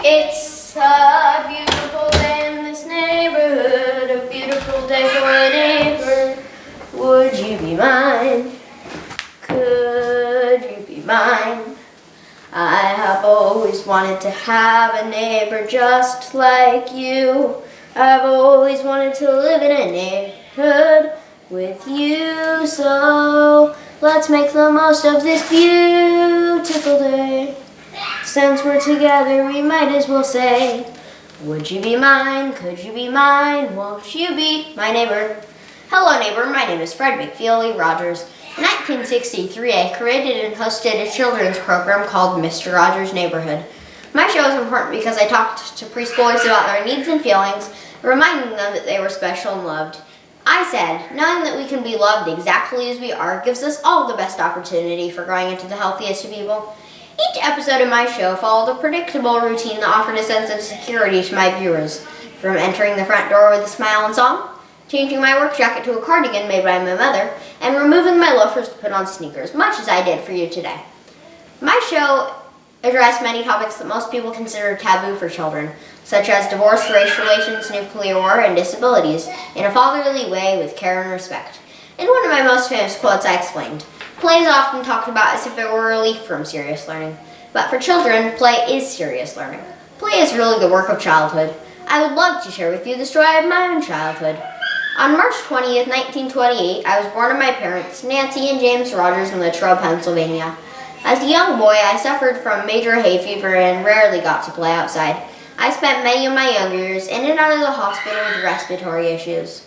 It's a beautiful day in this neighborhood, a beautiful day for a neighbor. Would you be mine? Could you be mine? I have always wanted to have a neighbor just like you. I've always wanted to live in a neighborhood with you. So let's make the most of this beautiful day. Since we're together, we might as well say, would you be mine? Could you be mine? Won't you be my neighbor? Hello, neighbor. My name is Fred McFeely Rogers. In 1963, I created and hosted a children's program called Mr. Rogers' Neighborhood. My show is important because I talked to preschoolers about their needs and feelings, reminding them that they were special and loved. I said, knowing that we can be loved exactly as we are gives us all the best opportunity for growing into the healthiest of people. Each episode of my show followed a predictable routine that offered a sense of security to my viewers, from entering the front door with a smile and song, changing my work jacket to a cardigan made by my mother, and removing my loafers to put on sneakers, much as I did for you today. My show addressed many topics that most people consider taboo for children, such as divorce, race relations, nuclear war, and disabilities, in a fatherly way with care and respect. In one of my most famous quotes, I explained, play is often talked about as if it were a relief from serious learning. But for children, play is serious learning. Play is really the work of childhood. I would love to share with you the story of my own childhood. On March 20th, 1928, I was born to my parents, Nancy and James Rogers, in Latrobe, Pennsylvania. As a young boy, I suffered from major hay fever and rarely got to play outside. I spent many of my younger years in and out of the hospital with respiratory issues.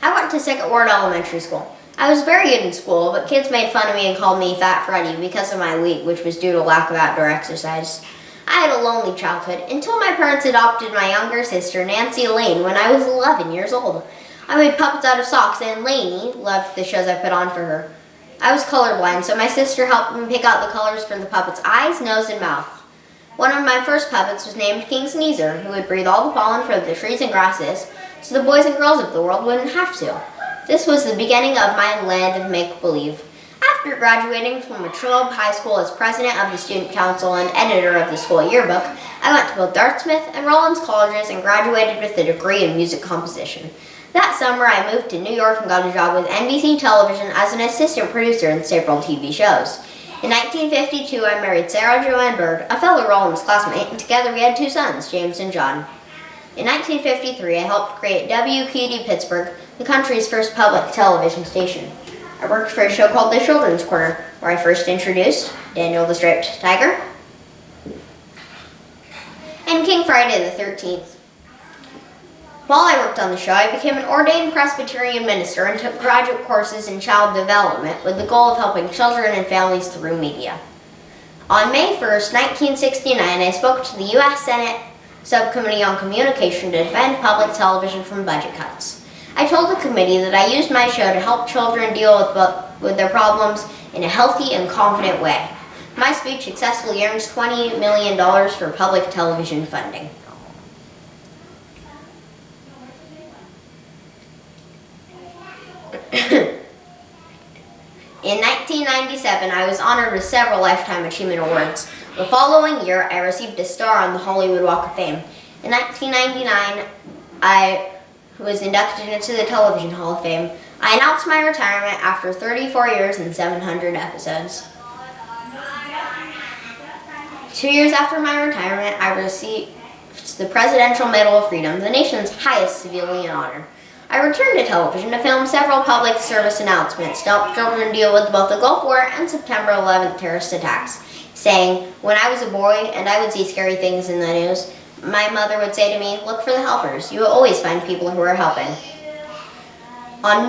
I went to Second Ward Elementary School. I was very good in school, but kids made fun of me and called me Fat Freddy because of my weight, which was due to lack of outdoor exercise. I had a lonely childhood until my parents adopted my younger sister, Nancy Elaine, when I was 11 years old. I made puppets out of socks, and Lainey loved the shows I put on for her. I was colorblind, so my sister helped me pick out the colors for the puppet's eyes, nose, and mouth. One of my first puppets was named King Sneezer, who would breathe all the pollen from the trees and grasses, so the boys and girls of the world wouldn't have to. This was the beginning of my land of make-believe. After graduating from Latrobe High School as president of the student council and editor of the school yearbook, I went to both Dartmouth and Rollins colleges and graduated with a degree in music composition. That summer, I moved to New York and got a job with NBC Television as an assistant producer in several TV shows. In 1952, I married Sarah Joanne Bird, a fellow Rollins classmate, and together we had two sons, James and John. In 1953, I helped create WQD Pittsburgh, the country's first public television station. I worked for a show called The Children's Corner, where I first introduced Daniel the Striped Tiger and King Friday the 13th. While I worked on the show, I became an ordained Presbyterian minister and took graduate courses in child development with the goal of helping children and families through media. On May 1st, 1969, I spoke to the U.S. Senate Subcommittee on Communication to defend public television from budget cuts. I told the committee that I used my show to help children deal with their problems in a healthy and confident way. My speech successfully earns $20 million for public television funding. In 1997, I was honored with several Lifetime Achievement Awards. The following year, I received a star on the Hollywood Walk of Fame. In 1999, I was inducted into the Television Hall of Fame. I announced my retirement after 34 years and 700 episodes. 2 years after my retirement, I received the Presidential Medal of Freedom, the nation's highest civilian honor. I returned to television to film several public service announcements to help children deal with both the Gulf War and September 11th terrorist attacks, saying, when I was a boy and I would see scary things in the news, my mother would say to me, look for the helpers. You will always find people who are helping. On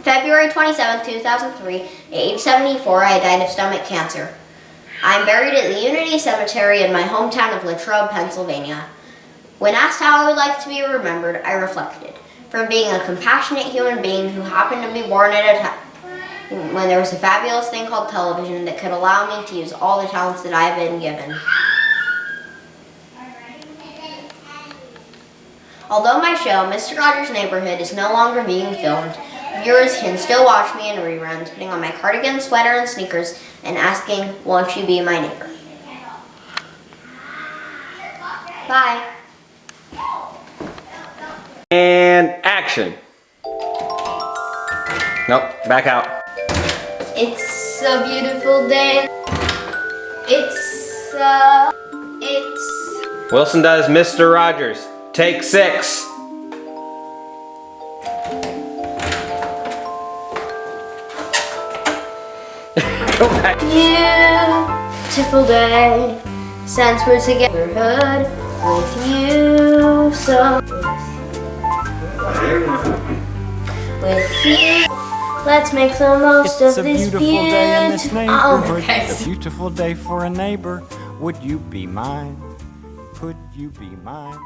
February 27, 2003, at age 74, I died of stomach cancer. I am buried at the Unity Cemetery in my hometown of Latrobe, Pennsylvania. When asked how I would like to be remembered, I reflected. From being a compassionate human being who happened to be born at a time when there was a fabulous thing called television that could allow me to use all the talents that I have been given. Although my show, Mr. Rogers' Neighborhood, is no longer being filmed, viewers can still watch me in reruns, putting on my cardigan, sweater, and sneakers, and and asking, won't you be my neighbor? Bye. And action. Nope, back out. It's a beautiful day. It's Wilson does Mr. Rogers. Take 6. Go back. beautiful day. Since we're together with you, so with you, let's make the most It's of a this beautiful day in this beautiful. Oh, neighborhood. guys. A beautiful day for a neighbor. Would you be mine? Could you be mine?